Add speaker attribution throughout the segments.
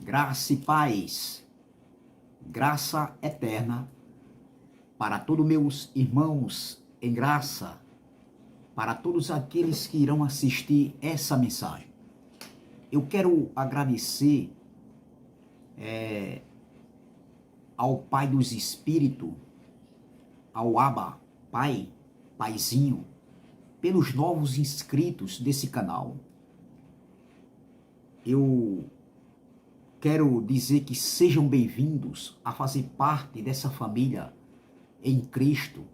Speaker 1: Graça e paz, graça eterna para todos meus irmãos em graça, para todos aqueles que irão assistir essa mensagem. Eu quero agradecer ao Pai dos Espíritos, ao Abba, Pai, Paizinho, pelos novos inscritos desse canal. Eu quero dizer que sejam bem-vindos a fazer parte dessa família em Cristo,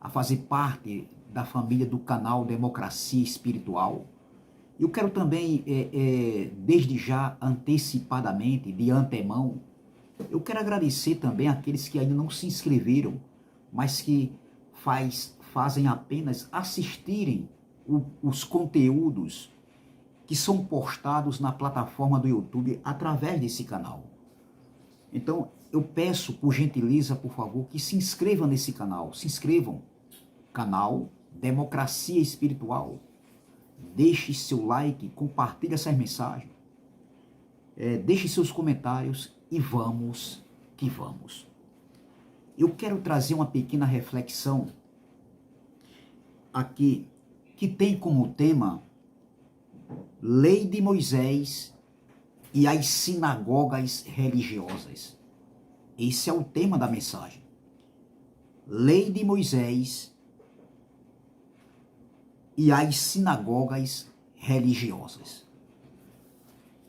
Speaker 1: a fazer parte da família do canal Democracia Espiritual. Eu quero também, desde já, antecipadamente, de antemão, eu quero agradecer também àqueles que ainda não se inscreveram, mas que fazem apenas assistirem os conteúdos que são postados na plataforma do YouTube através desse canal. Então, eu peço, por gentileza, por favor, que se inscrevam nesse canal. Se inscrevam. Canal Democracia Espiritual. Deixe seu like, compartilhe essas mensagens. Deixe seus comentários e vamos que vamos. Eu quero trazer uma pequena reflexão aqui, que tem como tema Lei de Moisés e as sinagogas religiosas. Esse é o tema da mensagem. Lei de Moisés e as sinagogas religiosas.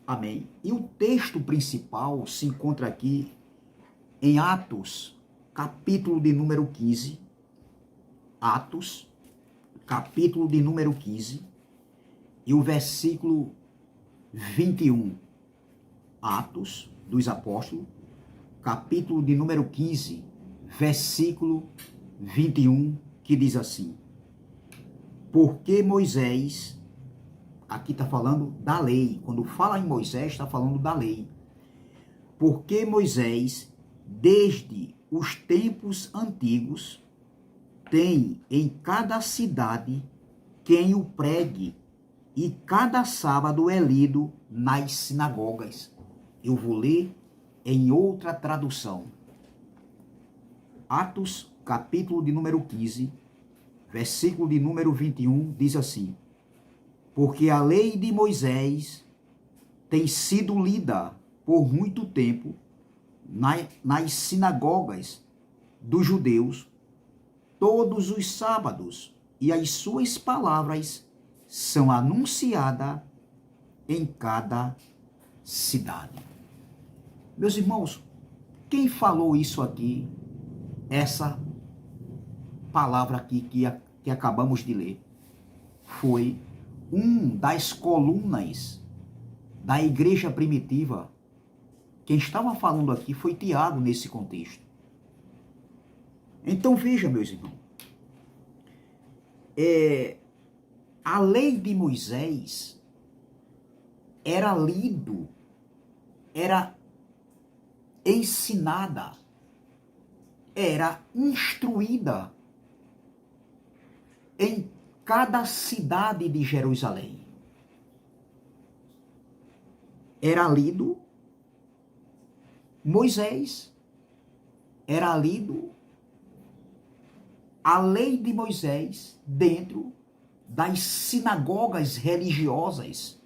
Speaker 1: Amém. E o texto principal se encontra aqui em Atos, capítulo de número 15. Atos, capítulo de número 15. E o versículo 21, Atos dos Apóstolos, capítulo de número 15, versículo 21, que diz assim: porque Moisés, aqui está falando da lei, quando fala em Moisés está falando da lei, porque Moisés, desde os tempos antigos, tem em cada cidade quem o pregue, e cada sábado é lido nas sinagogas. Eu vou ler em outra tradução. Atos, capítulo de número 15, versículo de número 21, diz assim: porque a lei de Moisés tem sido lida por muito tempo nas sinagogas dos judeus todos os sábados, e as suas palavras são anunciadas em cada cidade. Meus irmãos, quem falou isso aqui, essa palavra aqui que acabamos de ler, foi um das colunas da igreja primitiva. Quem estava falando aqui foi Tiago nesse contexto. Então veja, meus irmãos, a lei de Moisés era lido, era ensinada, era instruída em cada cidade de Jerusalém. Era lido Moisés, era lido a lei de Moisés dentro das sinagogas religiosas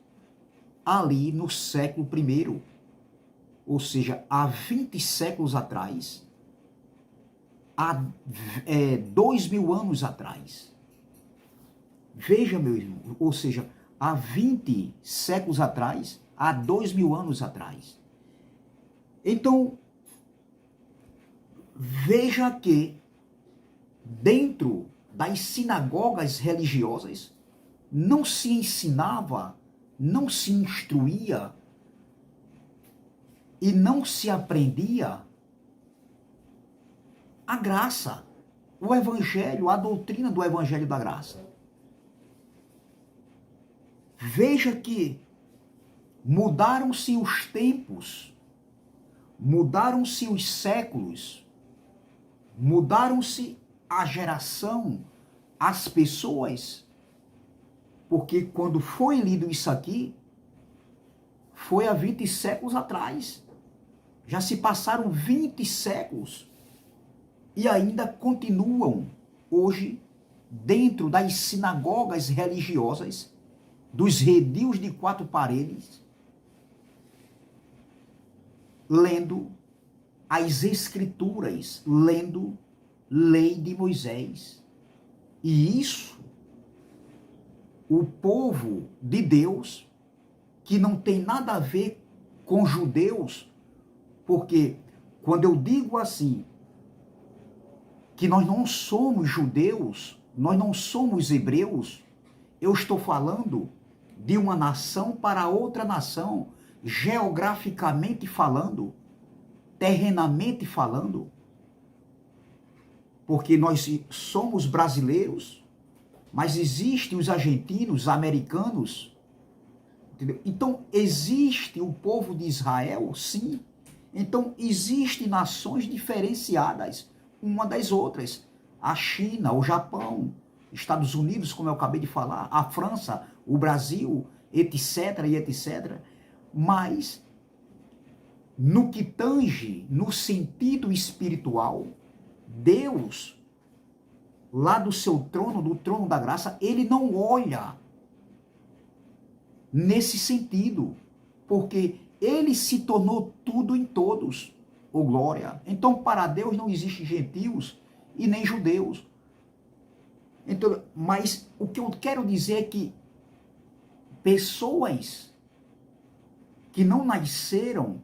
Speaker 1: ali no século I, ou seja, há 20 séculos atrás, há 2000 anos atrás. Veja, meu irmão, ou seja, há 20 séculos atrás, há 2000 anos atrás. Então, veja que dentro das sinagogas religiosas não se ensinava, não se instruía e não se aprendia a graça, o evangelho, a doutrina do evangelho da graça. Veja que mudaram-se os tempos, mudaram-se os séculos, mudaram-se a geração, as pessoas, porque quando foi lido isso aqui, foi há 20 séculos atrás. Já se passaram 20 séculos e ainda continuam hoje dentro das sinagogas religiosas, dos redios de 4 paredes, lendo as Escrituras, lendo lei de Moisés. E isso, o povo de Deus, que não tem nada a ver com judeus, porque quando eu digo assim, que nós não somos judeus, nós não somos hebreus, eu estou falando de uma nação para outra nação, geograficamente falando, terrenamente falando, porque nós somos brasileiros, mas existem os argentinos, americanos, entendeu? Então, existe o povo de Israel, sim. Então, existem nações diferenciadas uma das outras. A China, o Japão, Estados Unidos, como eu acabei de falar, a França, o Brasil, etc, e etc. Mas, no que tange, no sentido espiritual, Deus, lá do seu trono, do trono da graça, ele não olha nesse sentido, porque ele se tornou tudo em todos, ô glória. Então, para Deus não existe gentios e nem judeus. Então, mas o que eu quero dizer é que pessoas que não nasceram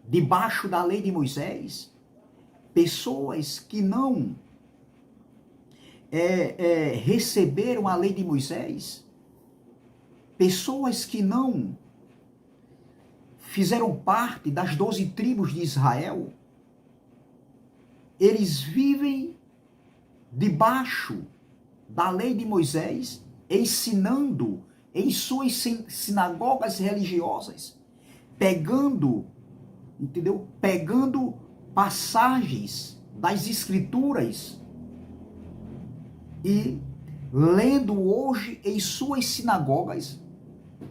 Speaker 1: debaixo da lei de Moisés, pessoas que não receberam a lei de Moisés, pessoas que não fizeram parte das 12 tribos de Israel, eles vivem debaixo da lei de Moisés, ensinando em suas sinagogas religiosas, pegando, entendeu? Pegando passagens das Escrituras e lendo hoje em suas sinagogas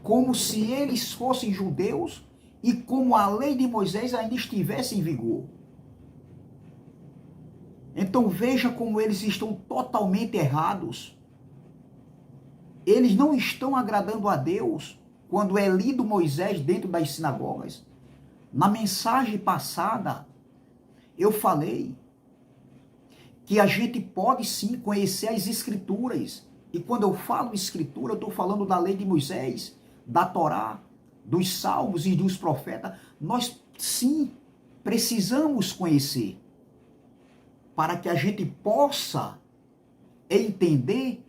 Speaker 1: como se eles fossem judeus e como a lei de Moisés ainda estivesse em vigor. Então veja como eles estão totalmente errados. Eles não estão agradando a Deus quando é lido Moisés dentro das sinagogas. Na mensagem passada, eu falei que a gente pode sim conhecer as Escrituras. E quando eu falo Escritura, eu estou falando da lei de Moisés, da Torá, dos Salmos e dos profetas. Nós sim precisamos conhecer para que a gente possa entender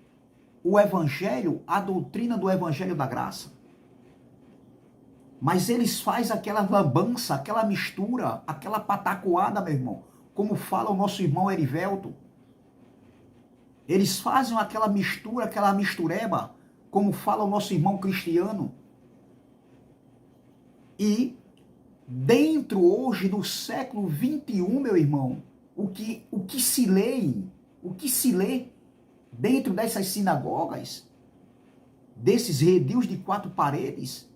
Speaker 1: o Evangelho, a doutrina do Evangelho da Graça. Mas eles fazem aquela lambança, aquela mistura, aquela patacoada, meu irmão, como fala o nosso irmão Erivelto. Eles fazem aquela mistura, aquela mistureba, como fala o nosso irmão Cristiano. E dentro hoje do século 21, meu irmão, o que se lê dentro dessas sinagogas, desses redios de 4 paredes,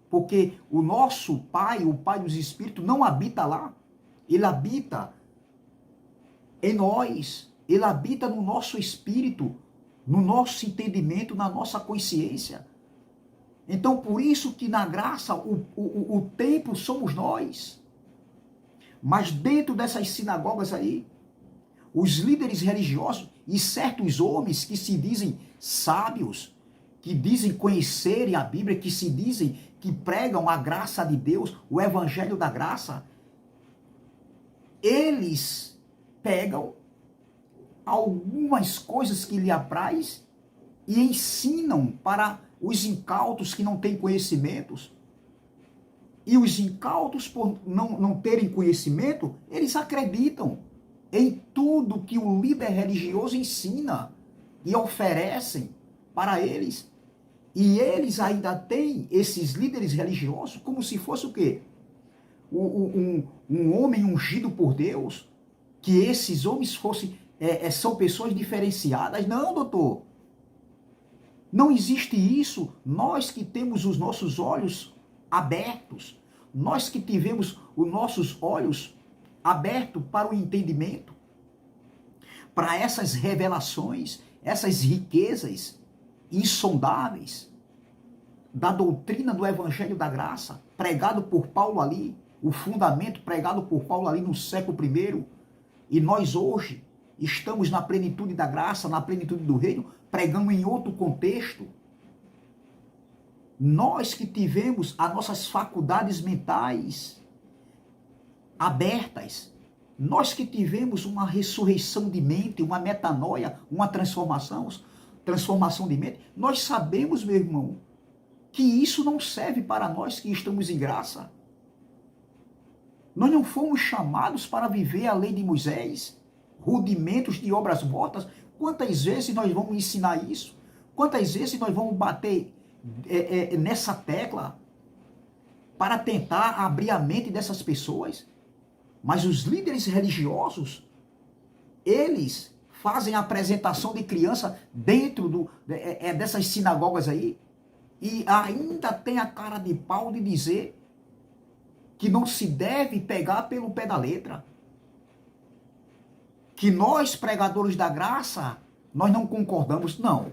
Speaker 1: porque o nosso Pai, o Pai dos Espíritos, não habita lá. Ele habita em nós. Ele habita no nosso espírito, no nosso entendimento, na nossa consciência. Então, por isso que na graça, o templo somos nós. Mas dentro dessas sinagogas aí, os líderes religiosos e certos homens que se dizem sábios, que dizem conhecerem a Bíblia, que se dizem que pregam a graça de Deus, o evangelho da graça, eles pegam algumas coisas que lhe apraz e ensinam para os incautos que não têm conhecimentos. E os incautos, por não terem conhecimento, eles acreditam em tudo que o líder religioso ensina e oferecem para eles. E eles ainda têm esses líderes religiosos como se fosse o quê? Um homem ungido por Deus, que esses homens são pessoas diferenciadas. Não, doutor. Não existe isso. Nós que temos os nossos olhos abertos, nós que tivemos os nossos olhos abertos para o entendimento, para essas revelações, essas riquezas insondáveis da doutrina do Evangelho da Graça, pregado por Paulo ali, o fundamento pregado por Paulo ali no século I, e nós hoje estamos na plenitude da graça, na plenitude do reino, pregando em outro contexto. Nós que tivemos as nossas faculdades mentais abertas, nós que tivemos uma ressurreição de mente, uma metanoia, uma transformação de mente, nós sabemos, meu irmão, que isso não serve para nós que estamos em graça. Nós não fomos chamados para viver a lei de Moisés, rudimentos de obras mortas. Quantas vezes nós vamos ensinar isso? Quantas vezes nós vamos bater nessa tecla para tentar abrir a mente dessas pessoas? Mas os líderes religiosos, eles fazem a apresentação de criança dentro dessas sinagogas aí e ainda tem a cara de pau de dizer que não se deve pegar pelo pé da letra. Que nós, pregadores da graça, nós não concordamos. Não.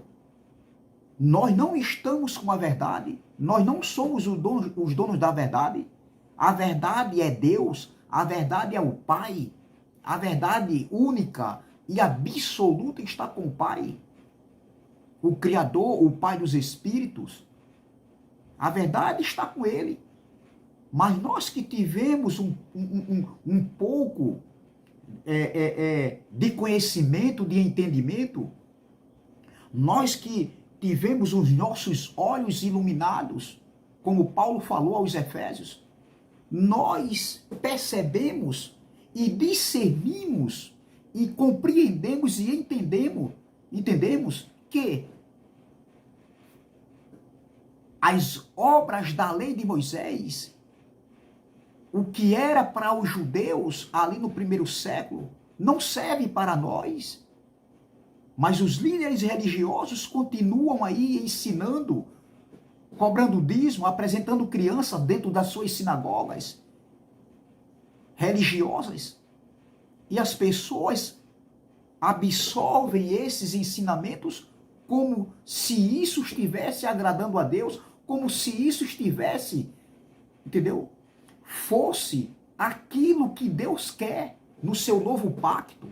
Speaker 1: Nós não estamos com a verdade. Nós não somos os donos da verdade. A verdade é Deus. A verdade é o Pai. A verdade única e absoluta está com o Pai. O Criador, o Pai dos Espíritos. A verdade está com Ele. Mas nós que tivemos um pouco de conhecimento, de entendimento, nós que tivemos os nossos olhos iluminados, como Paulo falou aos Efésios, nós percebemos e discernimos e compreendemos e entendemos que as obras da lei de Moisés, o que era para os judeus ali no primeiro século, não serve para nós. Mas os líderes religiosos continuam aí ensinando, cobrando dízimo, apresentando criança dentro das suas sinagogas religiosas. E as pessoas absorvem esses ensinamentos como se isso estivesse agradando a Deus, como se isso estivesse, entendeu? Fosse aquilo que Deus quer no seu novo pacto.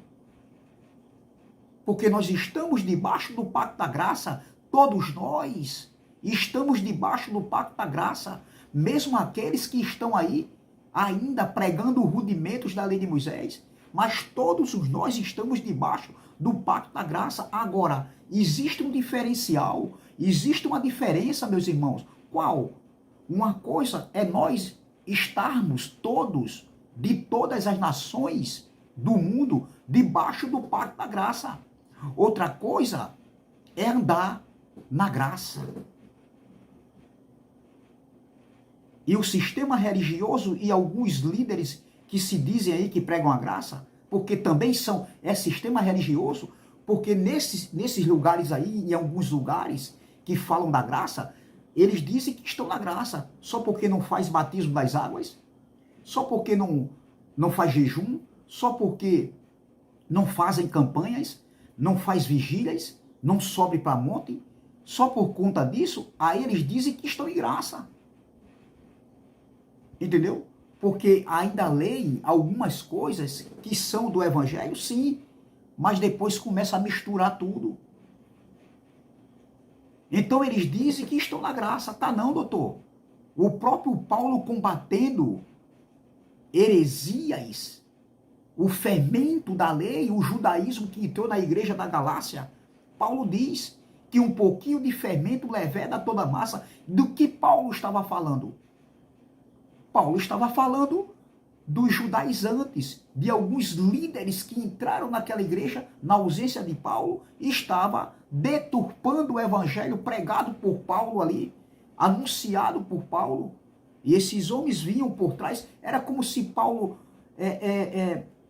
Speaker 1: Porque nós estamos debaixo do pacto da graça, todos nós estamos debaixo do pacto da graça, mesmo aqueles que estão aí ainda pregando rudimentos da lei de Moisés, mas todos nós estamos debaixo do pacto da graça. Agora, existe um diferencial, existe uma diferença, meus irmãos. Qual? Uma coisa é nós estarmos todos, de todas as nações do mundo, debaixo do pacto da graça. Outra coisa é andar na graça. E o sistema religioso e alguns líderes que se dizem aí que pregam a graça, porque também é sistema religioso, porque nesses lugares aí, em alguns lugares que falam da graça, eles dizem que estão na graça, só porque não faz batismo das águas, só porque não faz jejum, só porque não fazem campanhas, não faz vigílias, não sobe para monte, só por conta disso, aí eles dizem que estão em graça. Entendeu? Porque ainda leem algumas coisas que são do Evangelho, sim, mas depois começa a misturar tudo. Então eles dizem que estão na graça. Tá não, doutor. O próprio Paulo combatendo heresias, o fermento da lei, o judaísmo que entrou na igreja da Galácia, Paulo diz que um pouquinho de fermento leveda toda a massa. Do que Paulo estava falando? Paulo estava falando dos judaizantes, de alguns líderes que entraram naquela igreja na ausência de Paulo, e estava deturpando o evangelho pregado por Paulo ali, anunciado por Paulo. E esses homens vinham por trás, era como se Paulo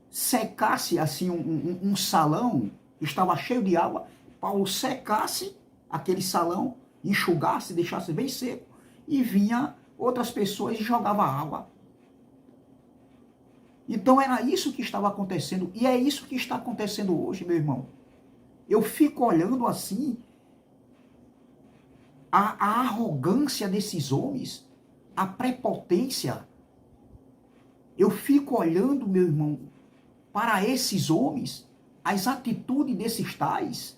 Speaker 1: secasse assim um salão, estava cheio de água, Paulo secasse aquele salão, enxugasse, deixasse bem seco, e vinha outras pessoas e jogava água. Então era isso que estava acontecendo, e é isso que está acontecendo hoje, meu irmão. Eu fico olhando assim, a arrogância desses homens, a prepotência. Eu fico olhando, meu irmão, para esses homens, as atitudes desses tais,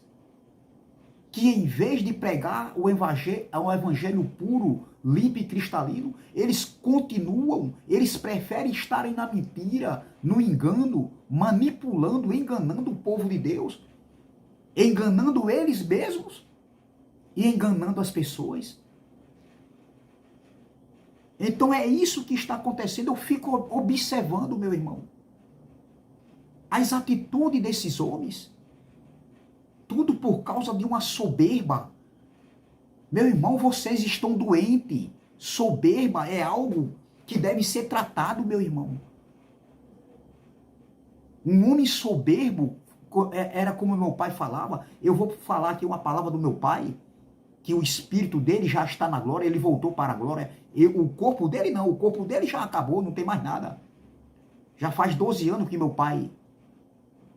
Speaker 1: que em vez de pregar o evangelho puro, limpo e cristalino, eles continuam, eles preferem estarem na mentira, no engano, manipulando, enganando o povo de Deus, enganando eles mesmos e enganando as pessoas. Então é isso que está acontecendo. Eu fico observando, meu irmão, as atitudes desses homens, tudo por causa de uma soberba. Meu irmão, vocês estão doentes. Soberba é algo que deve ser tratado, meu irmão. Um homem soberbo, era como meu pai falava, eu vou falar aqui uma palavra do meu pai, que o espírito dele já está na glória, ele voltou para a glória. O corpo dele não, o corpo dele já acabou, não tem mais nada. Já faz 12 anos que meu pai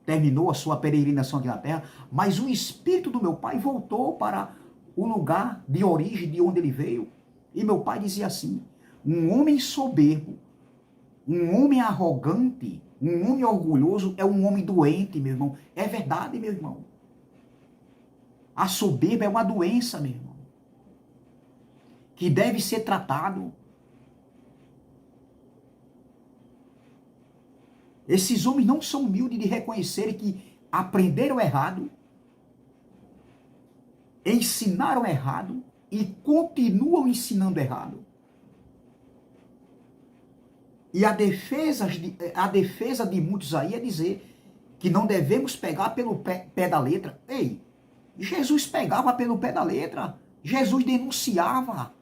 Speaker 1: terminou a sua peregrinação aqui na terra, mas o espírito do meu pai voltou para o lugar de origem, de onde ele veio. E meu pai dizia assim, um homem soberbo, um homem arrogante, um homem orgulhoso é um homem doente, meu irmão. É verdade, meu irmão. A soberba é uma doença, meu irmão, que deve ser tratado. Esses homens não são humildes de reconhecerem que aprenderam errado, ensinaram errado e continuam ensinando errado. E a defesa de muitos aí é dizer que não devemos pegar pelo pé da letra. Ei, Jesus pegava pelo pé da letra. Jesus denunciava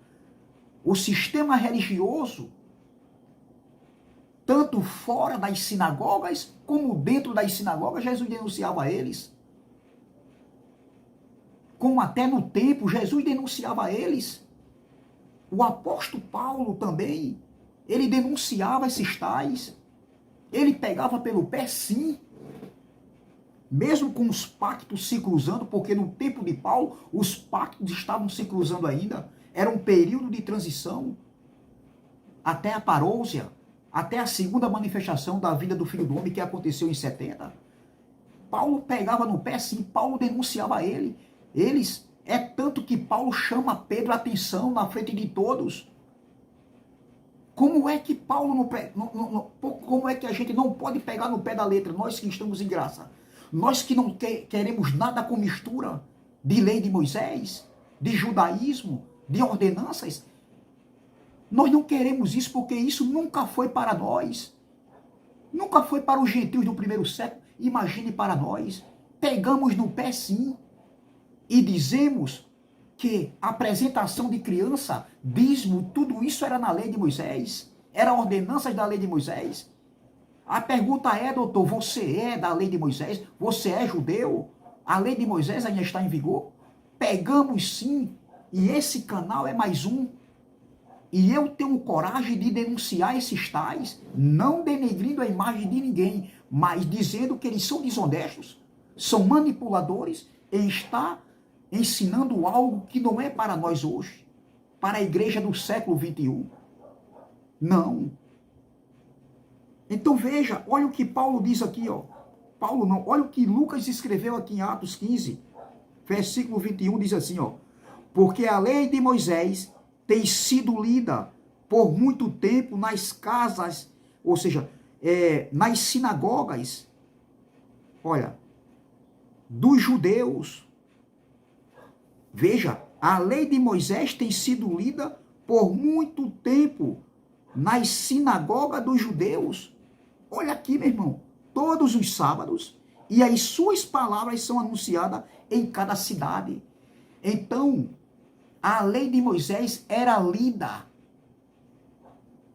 Speaker 1: o sistema religioso, tanto fora das sinagogas, como dentro das sinagogas, Jesus denunciava eles. Como até no templo, Jesus denunciava eles. O apóstolo Paulo também, ele denunciava esses tais. Ele pegava pelo pé, sim. Mesmo com os pactos se cruzando, porque no tempo de Paulo, os pactos estavam se cruzando ainda. Era um período de transição até a parousia, até a segunda manifestação da vida do Filho do Homem, que aconteceu em 70. Paulo pegava no pé, sim. Paulo denunciava eles. É tanto que Paulo chama Pedro a atenção na frente de todos. Como é que Paulo como é que a gente não pode pegar no pé da letra, nós que estamos em graça? Nós que não queremos nada com mistura de lei de Moisés, de judaísmo, de ordenanças. Nós não queremos isso porque isso nunca foi para nós. Nunca foi para os gentios do primeiro século. Imagine para nós. Pegamos no pé, sim. E dizemos que a apresentação de criança, dízimo, tudo isso era na lei de Moisés. Era ordenanças da lei de Moisés. A pergunta é, doutor, você é da lei de Moisés? Você é judeu? A lei de Moisés ainda está em vigor? Pegamos, sim. E esse canal é mais um. E eu tenho coragem de denunciar esses tais, não denegrindo a imagem de ninguém, mas dizendo que eles são desonestos, são manipuladores e está ensinando algo que não é para nós hoje, para a igreja do século XXI. Não. Então veja, olha o que Paulo diz aqui, ó. Paulo não, olha o que Lucas escreveu aqui em Atos 15, versículo 21, diz assim, ó. Porque a lei de Moisés tem sido lida por muito tempo nas casas, ou seja, nas sinagogas, olha, dos judeus. Veja, a lei de Moisés tem sido lida por muito tempo nas sinagogas dos judeus. Olha aqui, meu irmão, todos os sábados, e as suas palavras são anunciadas em cada cidade. Então, a lei de Moisés era lida,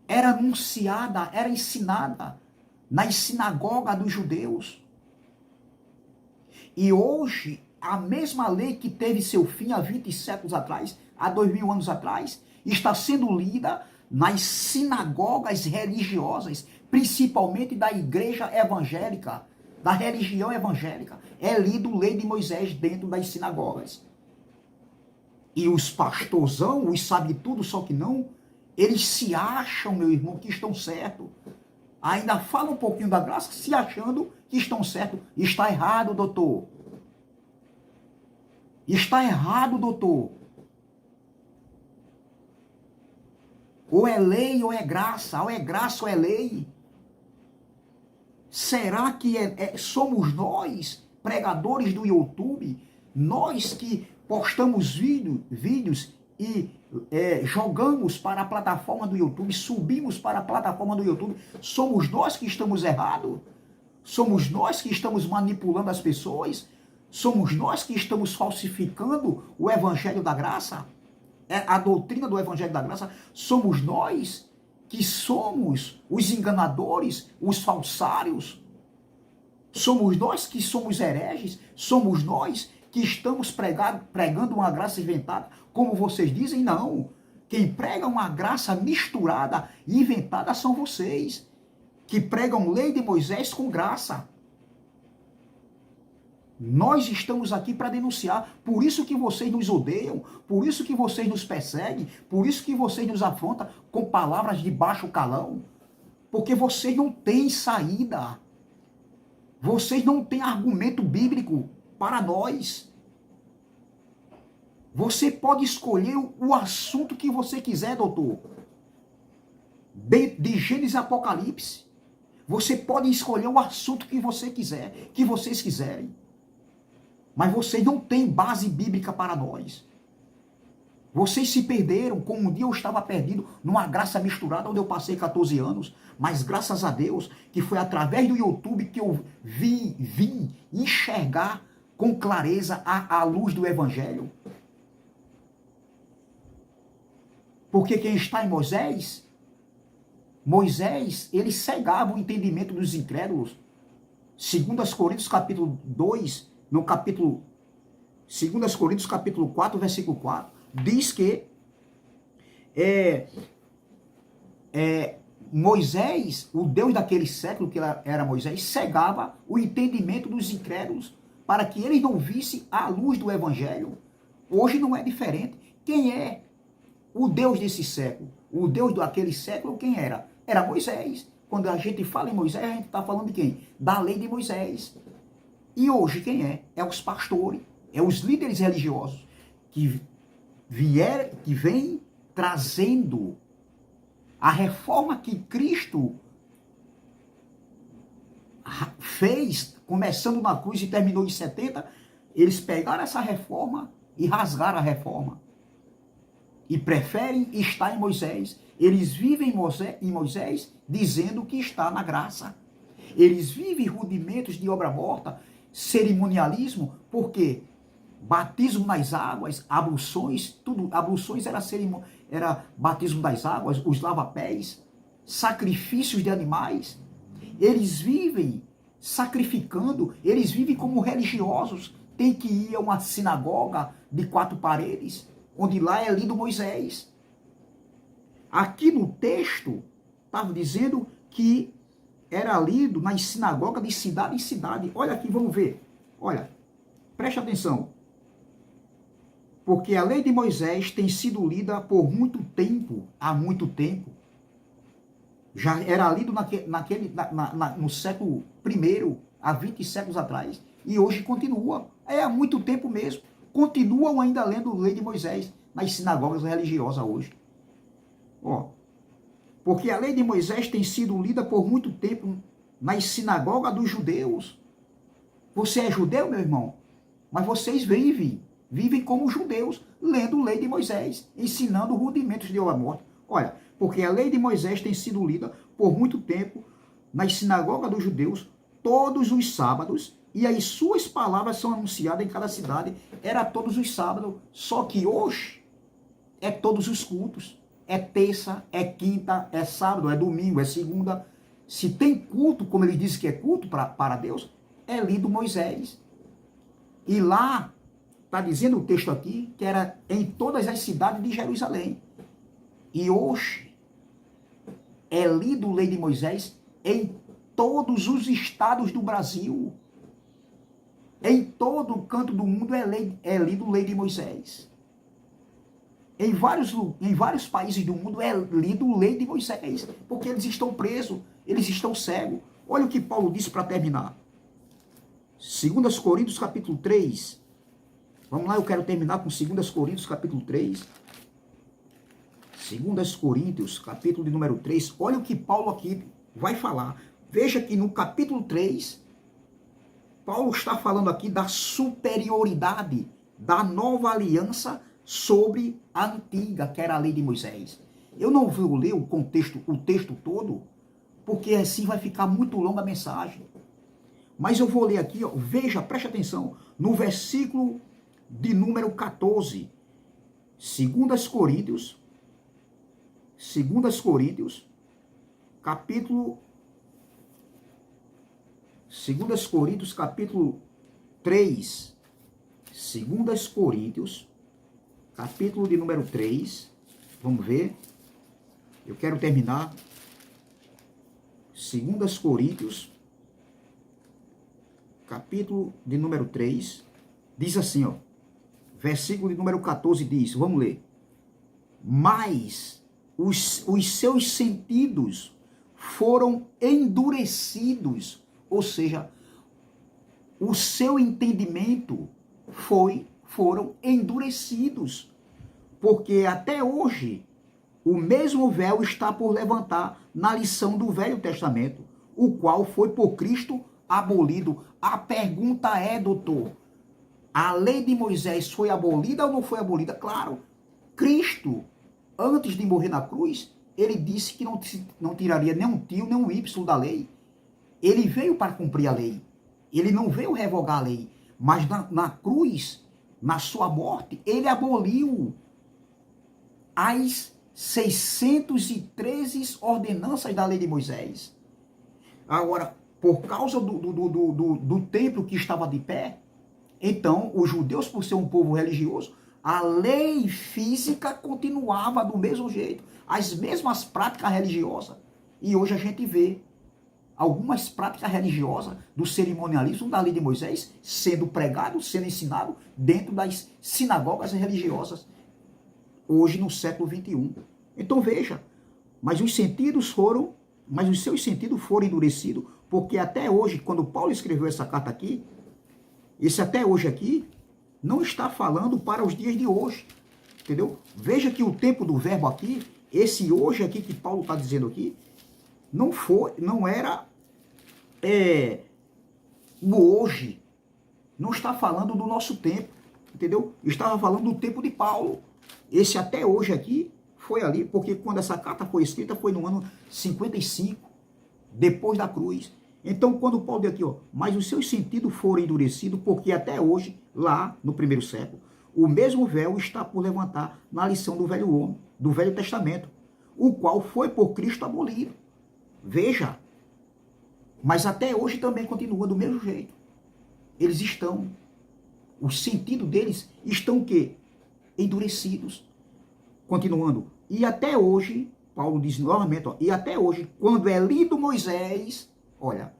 Speaker 1: era anunciada, era ensinada nas sinagogas dos judeus. E hoje, a mesma lei que teve seu fim há 20 séculos atrás, há 2000 anos atrás, está sendo lida nas sinagogas religiosas, principalmente da igreja evangélica, da religião evangélica, é lido Lei de Moisés dentro das sinagogas. E os pastorzão, os sabe tudo, só que não, eles se acham, meu irmão, que estão certos. Ainda fala um pouquinho da graça, se achando que estão certos. Está errado, doutor. Está errado, doutor. Ou é lei ou é graça, ou é graça ou é lei. Será que somos nós, pregadores do YouTube, nós que postamos vídeos e jogamos para a plataforma do YouTube, subimos para a plataforma do YouTube, somos nós que estamos errados? Somos nós que estamos manipulando as pessoas? Somos nós que estamos falsificando o Evangelho da Graça? A doutrina do Evangelho da Graça? Somos nós que somos os enganadores, os falsários? Somos nós que somos hereges? Somos nós que estamos pregando uma graça inventada? Como vocês dizem, não. Quem prega uma graça misturada e inventada são vocês, que pregam lei de Moisés com graça. Nós estamos aqui para denunciar. Por isso que vocês nos odeiam, por isso que vocês nos perseguem, por isso que vocês nos afrontam com palavras de baixo calão. Porque vocês não têm saída. Vocês não têm argumento bíblico para nós. Você pode escolher o assunto que você quiser, doutor. De Gênesis a Apocalipse. Você pode escolher o assunto que você quiser, que vocês quiserem. Mas vocês não têm base bíblica para nós. Vocês se perderam, como um dia eu estava perdido numa graça misturada, onde eu passei 14 anos. Mas graças a Deus, que foi através do YouTube que eu vim enxergar com clareza a luz do Evangelho. Porque quem está em Moisés, ele cegava o entendimento dos incrédulos. 2 Coríntios capítulo 2, no capítulo 2 Coríntios capítulo 4, versículo 4, diz que Moisés, o Deus daquele século que era Moisés, cegava o entendimento dos incrédulos para que eles não vissem a luz do Evangelho. Hoje não é diferente. Quem é o Deus desse século? O Deus daquele século, quem era? Era Moisés. Quando a gente fala em Moisés, a gente está falando de quem? Da lei de Moisés. E hoje quem é? É os pastores, é os líderes religiosos que vêm trazendo a reforma que Cristo fez, começando na cruz e terminou em 70, eles pegaram essa reforma e rasgaram a reforma. E preferem estar em Moisés. Eles vivem em Moisés dizendo que está na graça. Eles vivem rudimentos de obra morta, cerimonialismo, porque batismo nas águas, abluções, tudo, abluções era batismo das águas, os lava-pés, sacrifícios de animais. Eles vivem sacrificando, eles vivem como religiosos, tem que ir a uma sinagoga de 4 paredes, onde lá é lido Moisés. Aqui no texto, estava dizendo que era lido nas sinagogas de cidade em cidade. Olha aqui, vamos ver. Olha, preste atenção. Porque a lei de Moisés tem sido lida por muito tempo, há muito tempo. Já era lido no século I, há 20 séculos atrás, e hoje continua. É há muito tempo mesmo. Continuam ainda lendo a lei de Moisés nas sinagogas religiosas hoje. Ó, porque a lei de Moisés tem sido lida por muito tempo nas sinagogas dos judeus. Você é judeu, meu irmão? Mas vocês vivem como judeus, lendo a lei de Moisés, ensinando rudimentos de obra morta. Olha, porque a lei de Moisés tem sido lida por muito tempo nas sinagogas dos judeus, todos os sábados, e as suas palavras são anunciadas em cada cidade. Era todos os sábados, só que hoje é todos os cultos. É terça, é quinta, é sábado, é domingo, é segunda. Se tem culto, como ele disse que é culto para Deus, é lido Moisés. E lá, está dizendo o texto aqui, que era em todas as cidades de Jerusalém. E hoje, é lido a lei de Moisés em todos os estados do Brasil. Em todo canto do mundo é lido a lei de Moisés. Em vários países do mundo é lido a lei de Moisés, porque eles estão presos, eles estão cegos. Olha o que Paulo disse para terminar. 2 Coríntios capítulo 3. Vamos lá, eu quero terminar com 2 Coríntios capítulo 3. 2 Coríntios capítulo de número 3. Olha o que Paulo aqui vai falar. Veja que no capítulo 3, Paulo está falando aqui da superioridade da nova aliança sobre a antiga, que era a lei de Moisés. Eu não vou ler o texto todo, porque assim vai ficar muito longa a mensagem. Mas eu vou ler aqui, ó, veja, preste atenção, no versículo de número 14, 2 Coríntios, capítulo 2 Coríntios, capítulo 3, 2 Coríntios, capítulo de número 3, vamos ver, eu quero terminar, 2 Coríntios, capítulo de número 3, diz assim, ó, versículo de número 14 diz, vamos ler, mas os seus sentidos foram endurecidos, ou seja, o seu entendimento foram endurecidos, porque até hoje o mesmo véu está por levantar na lição do Velho Testamento, o qual foi por Cristo abolido. A pergunta é, doutor, a lei de Moisés foi abolida ou não foi abolida? Claro, Cristo, antes de morrer na cruz, ele disse que não tiraria nem um tio, nem um Y da lei. Ele veio para cumprir a lei. Ele não veio revogar a lei. Mas na cruz, na sua morte, ele aboliu as 613 ordenanças da lei de Moisés. Agora, por causa do templo que estava de pé, então, os judeus, por ser um povo religioso, a lei física continuava do mesmo jeito, as mesmas práticas religiosas. E hoje a gente vê algumas práticas religiosas do cerimonialismo da lei de Moisés sendo pregado, sendo ensinado dentro das sinagogas religiosas, hoje no século 21. Então veja, mas os seus sentidos foram endurecidos, porque até hoje, quando Paulo escreveu essa carta aqui, esse até hoje aqui, não está falando para os dias de hoje, entendeu? Veja que o tempo do verbo aqui, esse hoje aqui que Paulo está dizendo aqui, não era o hoje, não está falando do nosso tempo, entendeu? Estava falando do tempo de Paulo. Esse até hoje aqui foi ali, porque quando essa carta foi escrita foi no ano 55, depois da cruz. Então, quando Paulo diz aqui, ó, mas os seus sentidos foram endurecidos, porque até hoje, lá no primeiro século, o mesmo véu está por levantar na lição do velho homem, do Velho Testamento, o qual foi por Cristo abolido. Veja, mas até hoje também continua do mesmo jeito. Eles estão, o sentido deles estão o quê? Endurecidos. Continuando, e até hoje, Paulo diz novamente, ó, e até hoje, quando é lido Moisés, olha,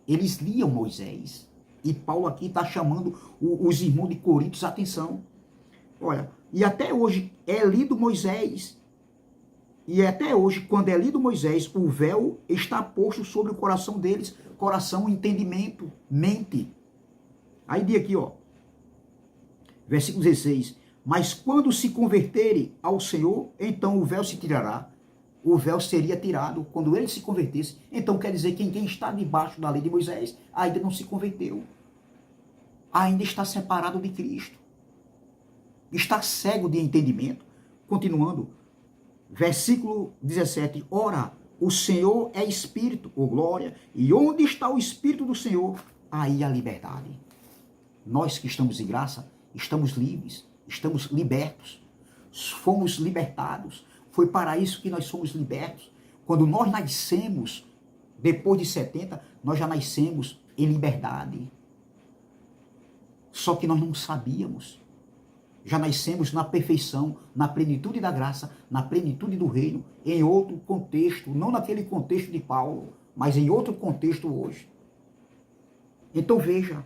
Speaker 1: eles liam Moisés. E Paulo aqui está chamando os irmãos de Coríntios a atenção. Olha, e até hoje é lido Moisés. E até hoje, quando é lido Moisés, o véu está posto sobre o coração deles. Coração, entendimento, mente. Aí diz aqui, ó, versículo 16. Mas quando se converterem ao Senhor, então o véu se tirará. O véu seria tirado quando ele se convertesse. Então quer dizer que quem está debaixo da lei de Moisés ainda não se converteu. Ainda está separado de Cristo. Está cego de entendimento. Continuando, versículo 17. Ora, o Senhor é Espírito, ou glória, e onde está o Espírito do Senhor, aí a liberdade. Nós que estamos em graça, estamos livres, estamos libertos, fomos libertados. Foi para isso que nós somos libertos. Quando nós nascemos, depois de 70, nós já nascemos em liberdade. Só que nós não sabíamos. Já nascemos na perfeição, na plenitude da graça, na plenitude do reino, em outro contexto, não naquele contexto de Paulo, mas em outro contexto hoje. Então veja,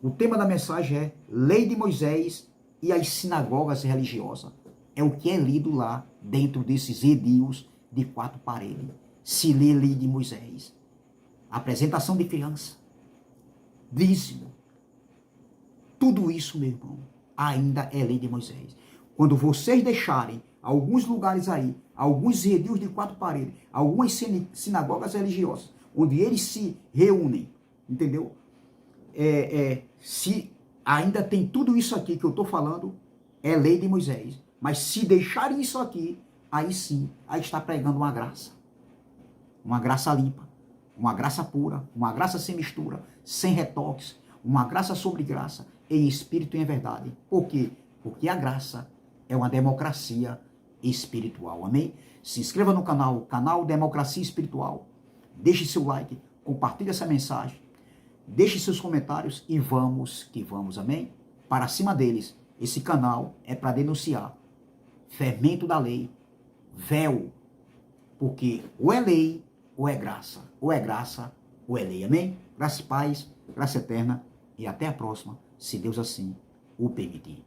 Speaker 1: o tema da mensagem é Lei de Moisés e as sinagogas religiosas. É o que é lido lá dentro desses edios de 4 paredes. Se lê Lei de Moisés, apresentação de criança, dízimo, tudo isso, meu irmão, ainda é Lei de Moisés. Quando vocês deixarem alguns lugares aí, alguns edios de 4 paredes, algumas sinagogas religiosas, onde eles se reúnem, entendeu? Se ainda tem tudo isso aqui que eu estou falando, é Lei de Moisés. Mas se deixarem isso aqui, aí sim, aí está pregando uma graça limpa, uma graça pura, uma graça sem mistura, sem retoques, uma graça sobre graça, em espírito e em verdade. Por quê? Porque a graça é uma democracia espiritual, amém? Se inscreva no canal Democracia Espiritual, deixe seu like, compartilhe essa mensagem, deixe seus comentários e vamos que vamos, amém? Para cima deles, esse canal é para denunciar fermento da lei, véu, porque ou é lei ou é graça, ou é graça ou é lei, amém? Graça e paz, graça eterna e até a próxima, se Deus assim o permitir.